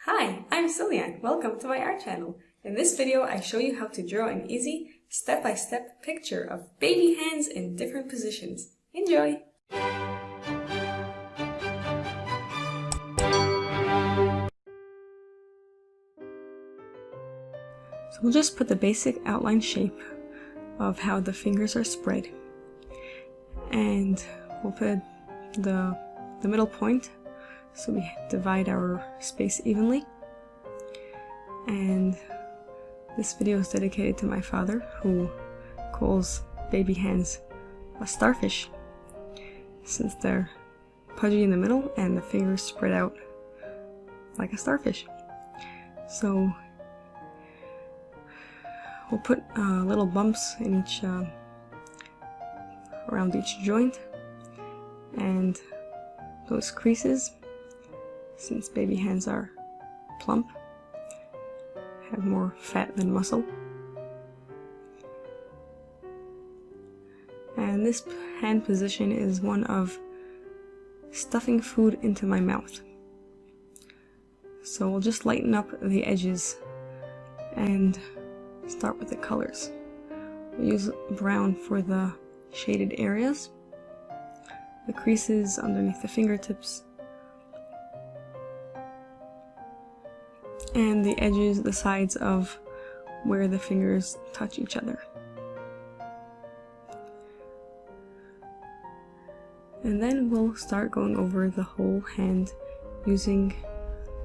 Hi, I'm Ciliann. Welcome to my art channel. In this video, I show you how to draw an easy, step-by-step picture of baby hands in different positions. Enjoy! So we'll just put the basic outline shape of how the fingers are spread. And we'll put the middle point so we divide our space evenly. And this video is dedicated to my father, who calls baby hands a starfish, since they're pudgy in the middle and the fingers spread out like a starfish. So we'll put little bumps in each around each joint, and those creases, since baby hands are plump, have more fat than muscle. And this hand position is one of stuffing food into my mouth. So we'll just lighten up the edges and start with the colors. We'll use brown for the shaded areas, the creases underneath the fingertips, and the edges, the sides of where the fingers touch each other. And then we'll start going over the whole hand using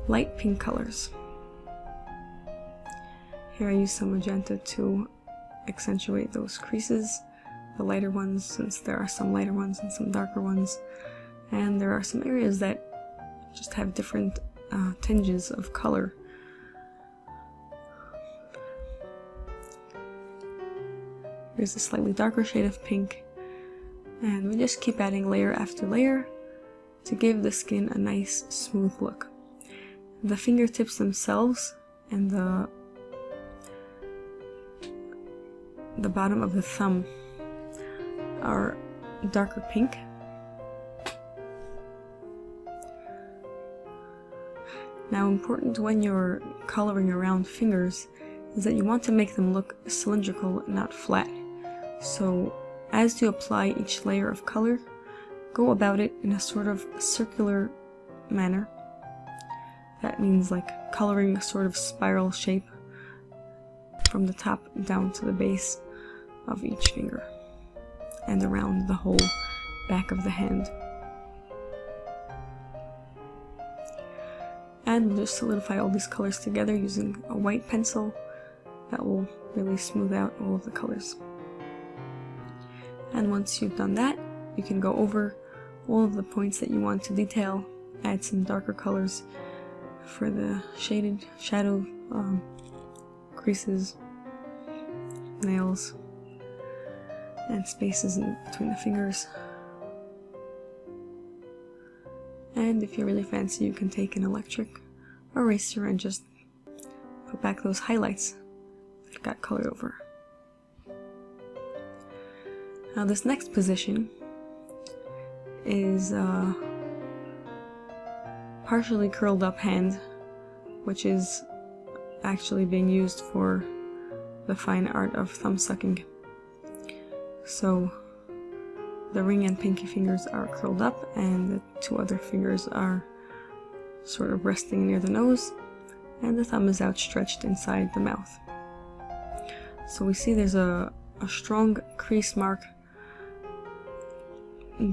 light pink colors. Here I use some magenta to accentuate those creases, the lighter ones, since there are some lighter ones and some darker ones, and there are some areas that just have different tinges of color. Here's a slightly darker shade of pink, and we just keep adding layer after layer to give the skin a nice smooth look. The fingertips themselves and the bottom of the thumb are darker pink. Now, important when you're coloring around fingers is that you want to make them look cylindrical, not flat. So as you apply each layer of color, go about it in a sort of circular manner. That means like coloring a sort of spiral shape from the top down to the base of each finger and around the whole back of the hand. And we'll just solidify all these colors together using a white pencil that will really smooth out all of the colors. And once you've done that, you can go over all of the points that you want to detail, add some darker colors for the shaded shadow, creases, nails, and spaces in between the fingers. And if you really fancy, you can take an electric eraser and just put back those highlights that got colored over. Now this next position is a partially curled up hand, which is actually being used for the fine art of thumb sucking. So the ring and pinky fingers are curled up and the two other fingers are sort of resting near the nose, and the thumb is outstretched inside the mouth. So we see there's a strong crease mark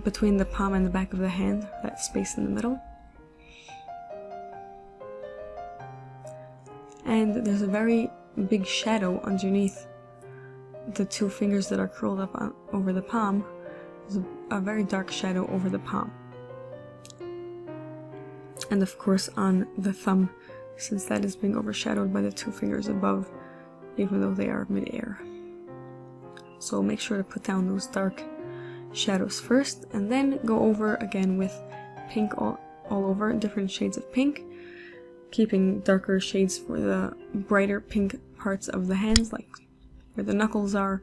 between the palm and the back of the hand, that space in the middle. And there's a very big shadow underneath the two fingers that are curled up over the palm. There's a very dark shadow over the palm. And of course on the thumb, since that is being overshadowed by the two fingers above, even though they are mid-air. So make sure to put down those dark shadows first, and then go over again with pink all over, different shades of pink, keeping darker shades for the brighter pink parts of the hands, like where the knuckles are,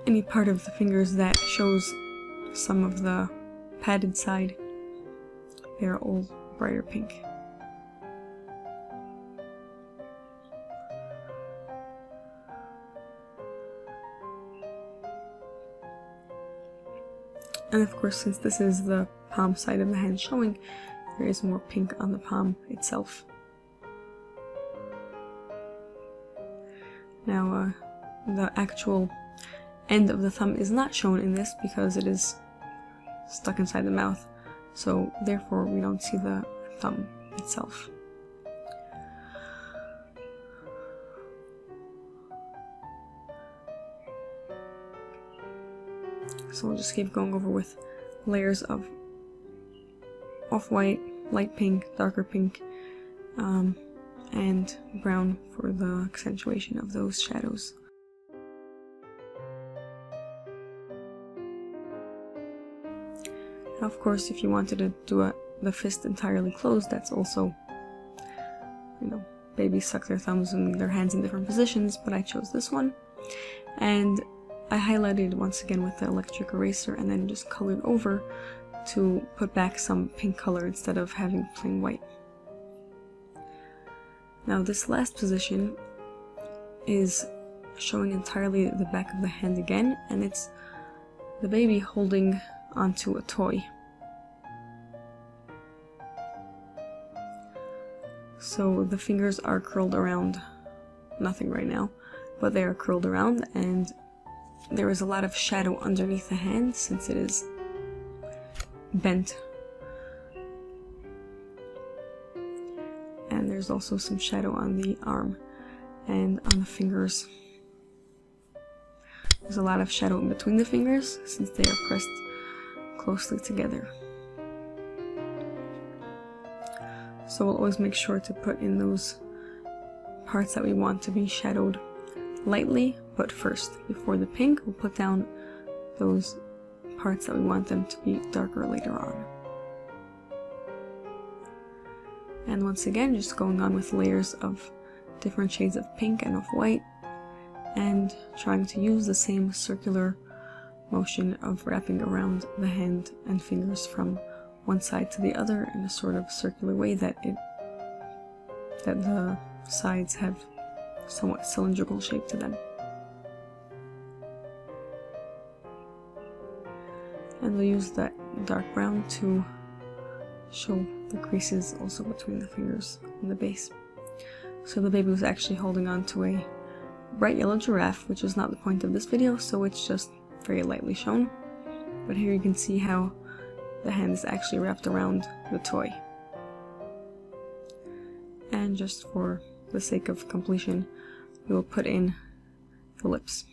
any part of the fingers that shows some of the padded side. They're all brighter pink. And of course, since this is the palm side of the hand showing, there is more pink on the palm itself. Now, the actual end of the thumb is not shown in this because it is stuck inside the mouth, so therefore we don't see the thumb itself. So we'll just keep going over with layers of off-white, light pink, darker pink, and brown for the accentuation of those shadows. Of course, if you wanted to do the fist entirely closed, that's also, you know, babies suck their thumbs and their hands in different positions, but I chose this one. And I highlighted once again with the electric eraser and then just colored over to put back some pink color instead of having plain white. Now this last position is showing entirely the back of the hand again, and it's the baby holding onto a toy. So the fingers are curled around nothing right now, but they are curled around, and there is a lot of shadow underneath the hand since it is bent. And there's also some shadow on the arm and on the fingers. There's a lot of shadow in between the fingers since they are pressed closely together. So we'll always make sure to put in those parts that we want to be shadowed lightly, but first, before the pink, we'll put down those parts that we want them to be darker later on. And once again, just going on with layers of different shades of pink and of white, and trying to use the same circular motion of wrapping around the hand and fingers from one side to the other in a sort of circular way that the sides have somewhat cylindrical shape to them. And we'll use that dark brown to show the creases also between the fingers and the base. So the baby was actually holding on to a bright yellow giraffe, which is not the point of this video, so it's just very lightly shown. But here you can see how the hand is actually wrapped around the toy. And just for the sake of completion, we will put in the lips.